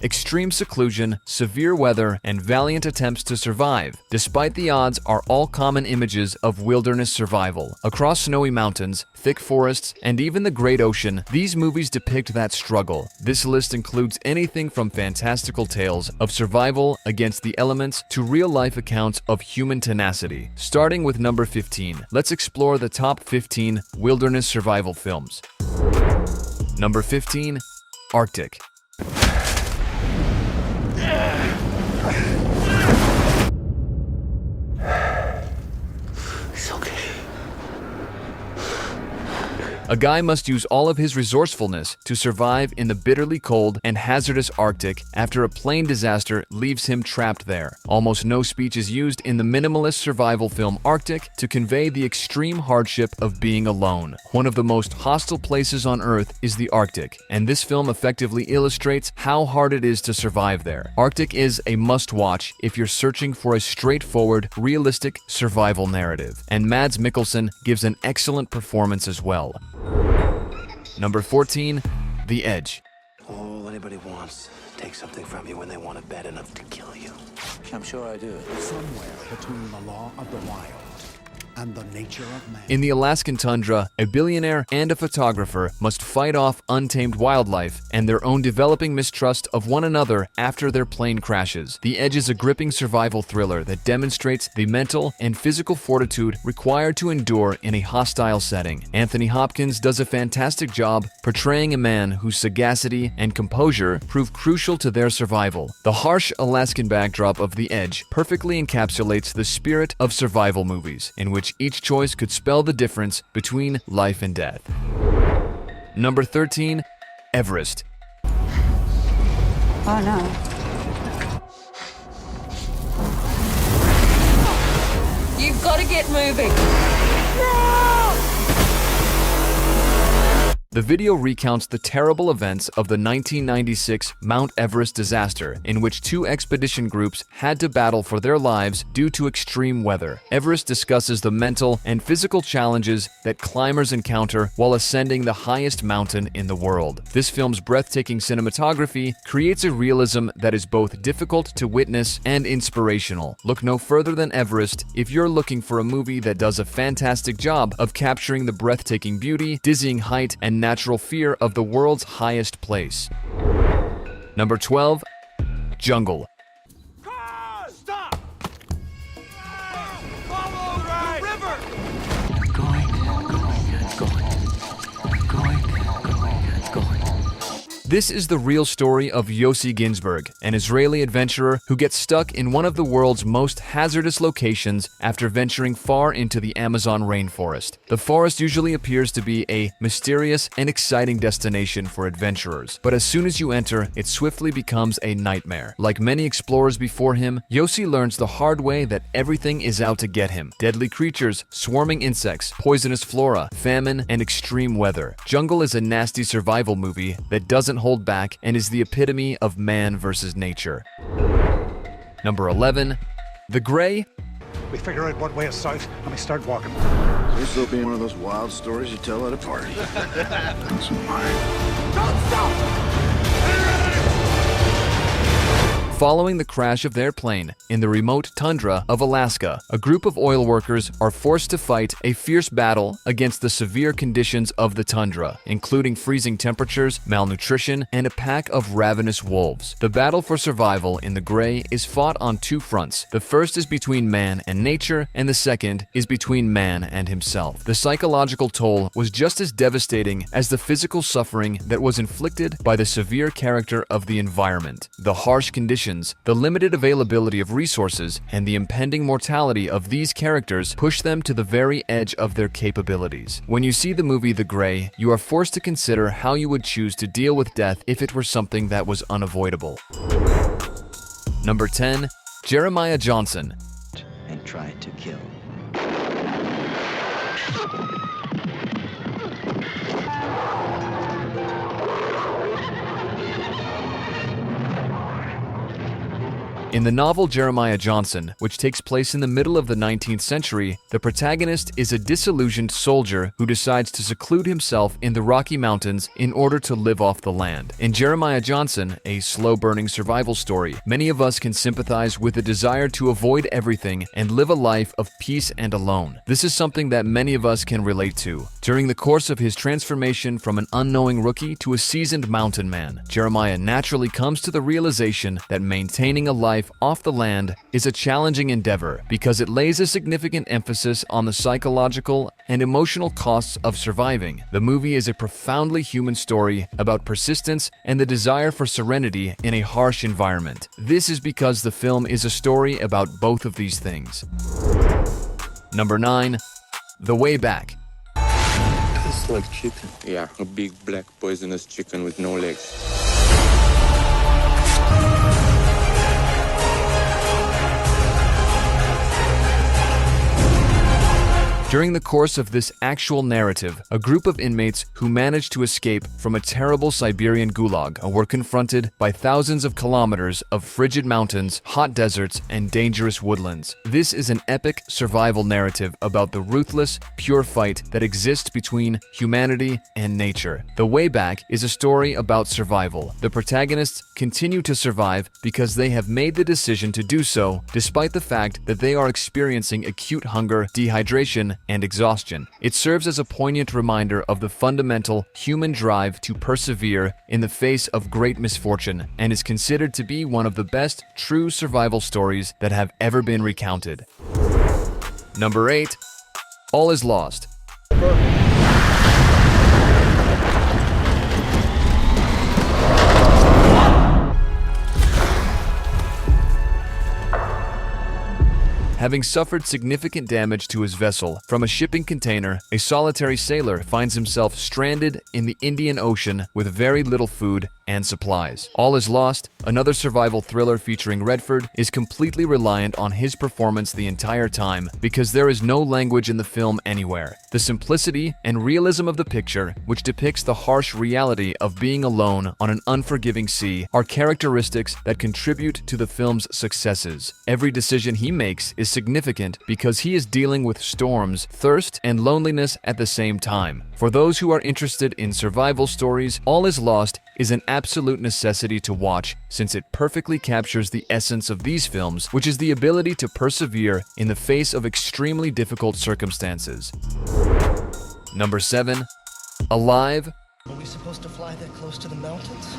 Extreme seclusion, severe weather, and valiant attempts to survive, despite the odds, are all common images of wilderness survival. Across snowy mountains, thick forests, and even the great ocean, these movies depict that struggle. This list includes anything from fantastical tales of survival against the elements to real-life accounts of human tenacity. Starting with number 15, let's explore the top 15 wilderness survival films. Number 15, Arctic. It's okay. A guy must use all of his resourcefulness to survive in the bitterly cold and hazardous Arctic after a plane disaster leaves him trapped there. Almost no speech is used in the minimalist survival film Arctic to convey the extreme hardship of being alone. One of the most hostile places on Earth is the Arctic, and this film effectively illustrates how hard it is to survive there. Arctic is a must-watch if you're searching for a straightforward, realistic survival narrative, and Mads Mikkelsen gives an excellent performance as well. Number 14, The Edge. All anybody wants, take something from you when they want it bad enough to kill you. I'm sure I do. Somewhere between the law of the wild and the nature of man. In the Alaskan tundra, a billionaire and a photographer must fight off untamed wildlife and their own developing mistrust of one another after their plane crashes. The Edge is a gripping survival thriller that demonstrates the mental and physical fortitude required to endure in a hostile setting. Anthony Hopkins does a fantastic job portraying a man whose sagacity and composure prove crucial to their survival. The harsh Alaskan backdrop of The Edge perfectly encapsulates the spirit of survival movies, in which each choice could spell the difference between life and death. Number 13, Everest. Oh no. You've got to get moving. The video recounts the terrible events of the 1996 Mount Everest disaster, in which two expedition groups had to battle for their lives due to extreme weather. Everest discusses the mental and physical challenges that climbers encounter while ascending the highest mountain in the world. This film's breathtaking cinematography creates a realism that is both difficult to witness and inspirational. Look no further than Everest if you're looking for a movie that does a fantastic job of capturing the breathtaking beauty, dizzying height, and natural fear of the world's highest place. Number 12, Jungle. Stop! Follow the river! This is the real story of Yossi Ginsberg, an Israeli adventurer who gets stuck in one of the world's most hazardous locations after venturing far into the Amazon rainforest. The forest usually appears to be a mysterious and exciting destination for adventurers, but as soon as you enter, it swiftly becomes a nightmare. Like many explorers before him, Yossi learns the hard way that everything is out to get him. Deadly creatures, swarming insects, poisonous flora, famine, and extreme weather. Jungle is a nasty survival movie that doesn't hold back and is the epitome of man versus nature. Number 11, The Gray. We figure out what way is south and we start walking. This will be one of those wild stories you tell at a party. That's mine. Don't stop! Following the crash of their plane in the remote tundra of Alaska, a group of oil workers are forced to fight a fierce battle against the severe conditions of the tundra, including freezing temperatures, malnutrition, and a pack of ravenous wolves. The battle for survival in The Gray is fought on two fronts. The first is between man and nature, and the second is between man and himself. The psychological toll was just as devastating as the physical suffering that was inflicted by the severe character of the environment. The harsh conditions, the limited availability of resources, and the impending mortality of these characters push them to the very edge of their capabilities. When you see the movie The Gray, you are forced to consider how you would choose to deal with death if it were something that was unavoidable. Number 10, Jeremiah Johnson. And try to kill. In the novel Jeremiah Johnson, which takes place in the middle of the 19th century, the protagonist is a disillusioned soldier who decides to seclude himself in the Rocky Mountains in order to live off the land. In Jeremiah Johnson, a slow-burning survival story, many of us can sympathize with the desire to avoid everything and live a life of peace and alone. This is something that many of us can relate to. During the course of his transformation from an unknowing rookie to a seasoned mountain man, Jeremiah naturally comes to the realization that maintaining a life off the land is a challenging endeavor because it lays a significant emphasis on the psychological and emotional costs of surviving. The movie is a profoundly human story about persistence and the desire for serenity in a harsh environment. This is because the film is a story about both of these things. Number 9. The Way Back. Tastes like chicken. Yeah, a big black poisonous chicken with no legs. During the course of this actual narrative, a group of inmates who managed to escape from a terrible Siberian gulag were confronted by thousands of kilometers of frigid mountains, hot deserts, and dangerous woodlands. This is an epic survival narrative about the ruthless, pure fight that exists between humanity and nature. The Way Back is a story about survival. The protagonists continue to survive because they have made the decision to do so, despite the fact that they are experiencing acute hunger, dehydration, and exhaustion. It serves as a poignant reminder of the fundamental human drive to persevere in the face of great misfortune and is considered to be one of the best true survival stories that have ever been recounted. Number 8. All is Lost. Having suffered significant damage to his vessel from a shipping container, a solitary sailor finds himself stranded in the Indian Ocean with very little food and supplies. All is Lost, another survival thriller featuring Redford, is completely reliant on his performance the entire time because there is no language in the film anywhere. The simplicity and realism of the picture, which depicts the harsh reality of being alone on an unforgiving sea, are characteristics that contribute to the film's successes. Every decision he makes is significant because he is dealing with storms, thirst, and loneliness at the same time. For those who are interested in survival stories, All is Lost is an absolute necessity to watch since it perfectly captures the essence of these films, which is the ability to persevere in the face of extremely difficult circumstances. Number 7. Alive. Are we supposed to fly that close to the mountains?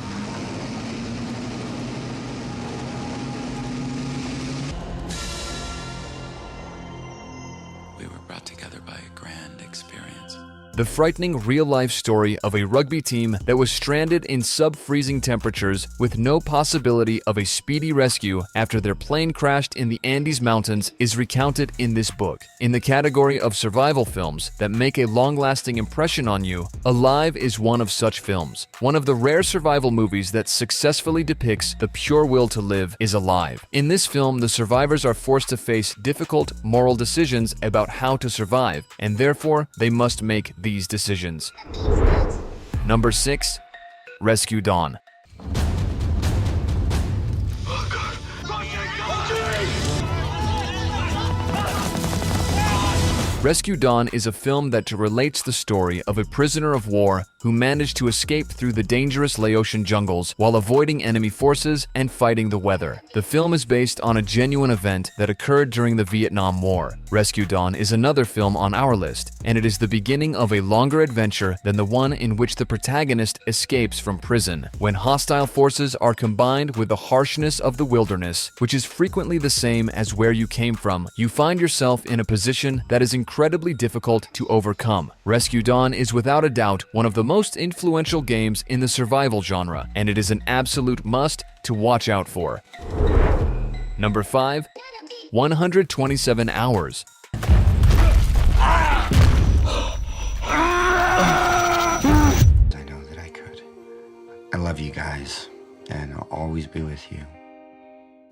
We were brought together by a grand experience. The frightening real-life story of a rugby team that was stranded in sub-freezing temperatures with no possibility of a speedy rescue after their plane crashed in the Andes Mountains is recounted in this book. In the category of survival films that make a long-lasting impression on you, Alive is one of such films. One of the rare survival movies that successfully depicts the pure will to live is Alive. In this film, the survivors are forced to face difficult moral decisions about how to survive, and therefore they must make these decisions. Number 6. Rescue Dawn. Rescue Dawn is a film that relates the story of a prisoner of war who managed to escape through the dangerous Laotian jungles while avoiding enemy forces and fighting the weather. The film is based on a genuine event that occurred during the Vietnam War. Rescue Dawn is another film on our list, and it is the beginning of a longer adventure than the one in which the protagonist escapes from prison. When hostile forces are combined with the harshness of the wilderness, which is frequently the same as where you came from, you find yourself in a position that is incredibly difficult to overcome. Rescue Dawn is without a doubt one of the most influential games in the survival genre, and it is an absolute must to watch out for. Number 5. 127 Hours. I know that I could. I love you guys, and I'll always be with you.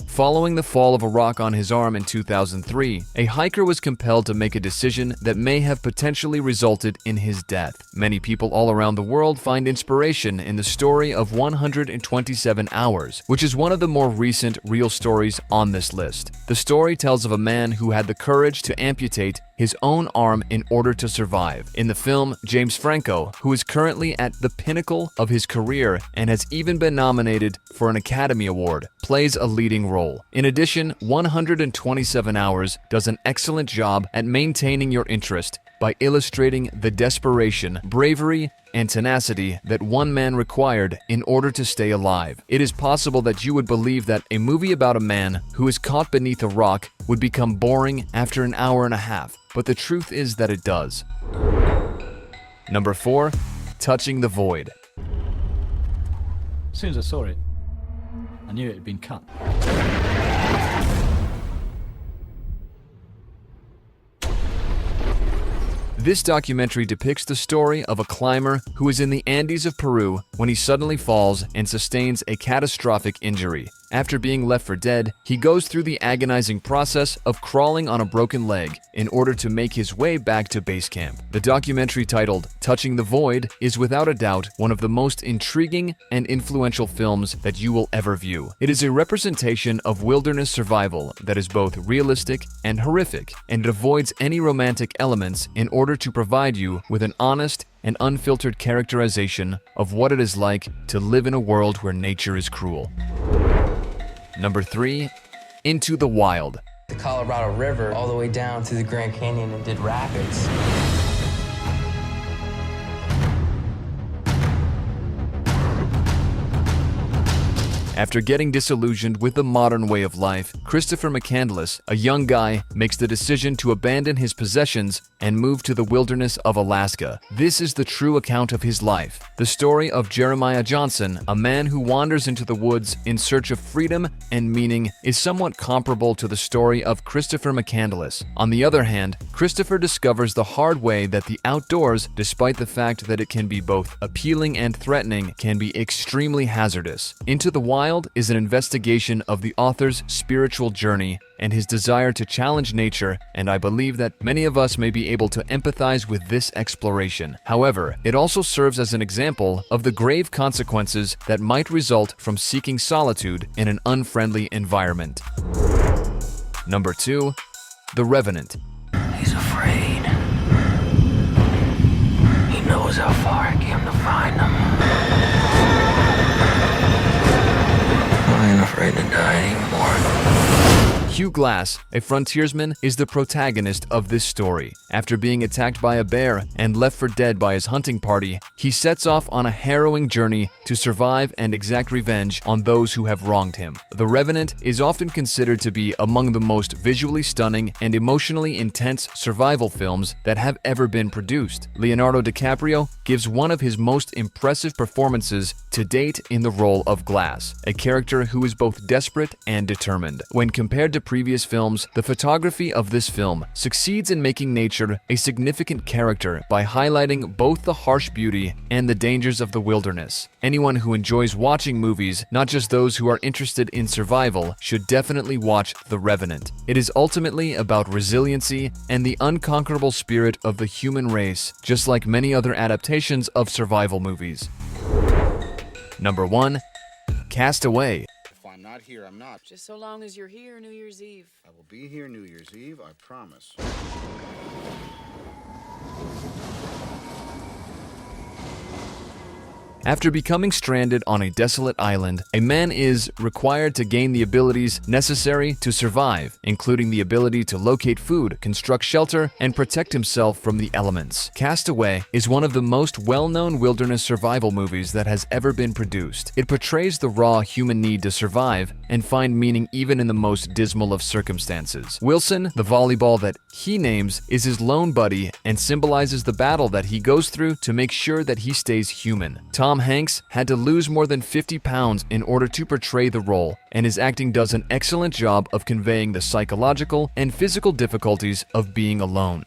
Following the fall of a rock on his arm in 2003, a hiker was compelled to make a decision that may have potentially resulted in his death. Many people all around the world find inspiration in the story of 127 Hours, which is one of the more recent real stories on this list. The story tells of a man who had the courage to amputate his own arm in order to survive. In the film, James Franco, who is currently at the pinnacle of his career and has even been nominated for an Academy Award, plays a leading role. In addition, 127 Hours does an excellent job at maintaining your interest by illustrating the desperation, bravery, and tenacity that one man required in order to stay alive. It is possible that you would believe that a movie about a man who is caught beneath a rock would become boring after an hour and a half, but the truth is that it does. Number 4. Touching the Void. As soon as I saw it, I knew it had been cut. This documentary depicts the story of a climber who is in the Andes of Peru when he suddenly falls and sustains a catastrophic injury. After being left for dead, he goes through the agonizing process of crawling on a broken leg in order to make his way back to base camp. The documentary titled Touching the Void is without a doubt one of the most intriguing and influential films that you will ever view. It is a representation of wilderness survival that is both realistic and horrific, and it avoids any romantic elements in order to provide you with an honest and unfiltered characterization of what it is like to live in a world where nature is cruel. Number 3. Into the Wild. The Colorado River all the way down to the Grand Canyon and did rapids. After getting disillusioned with the modern way of life, Christopher McCandless, a young guy, makes the decision to abandon his possessions and move to the wilderness of Alaska. This is the true account of his life. The story of Jeremiah Johnson, a man who wanders into the woods in search of freedom and meaning, is somewhat comparable to the story of Christopher McCandless. On the other hand, Christopher discovers the hard way that the outdoors, despite the fact that it can be both appealing and threatening, can be extremely hazardous. Into the Wild is an investigation of the author's spiritual journey and his desire to challenge nature, and I believe that many of us may be able to empathize with this exploration. However, it also serves as an example of the grave consequences that might result from seeking solitude in an unfriendly environment. Number 2. The Revenant. He's afraid. He knows how far it came to find him. I ain't afraid to die anymore. Hugh Glass, a frontiersman, is the protagonist of this story. After being attacked by a bear and left for dead by his hunting party, he sets off on a harrowing journey to survive and exact revenge on those who have wronged him. The Revenant is often considered to be among the most visually stunning and emotionally intense survival films that have ever been produced. Leonardo DiCaprio gives one of his most impressive performances to date in the role of Glass, a character who is both desperate and determined. When compared to previous films, the photography of this film succeeds in making nature a significant character by highlighting both the harsh beauty and the dangers of the wilderness. Anyone who enjoys watching movies, not just those who are interested in survival, should definitely watch The Revenant. It is ultimately about resiliency and the unconquerable spirit of the human race, just like many other adaptations of survival movies. Number 1. Cast Away. I'm not here, I'm not. Just so long as you're here New Year's Eve. I will be here New Year's Eve, I promise. After becoming stranded on a desolate island, a man is required to gain the abilities necessary to survive, including the ability to locate food, construct shelter, and protect himself from the elements. Cast Away is one of the most well-known wilderness survival movies that has ever been produced. It portrays the raw human need to survive and find meaning even in the most dismal of circumstances. Wilson, the volleyball that he names, is his lone buddy and symbolizes the battle that he goes through to make sure that he stays human. Tom Hanks had to lose more than 50 pounds in order to portray the role, and his acting does an excellent job of conveying the psychological and physical difficulties of being alone.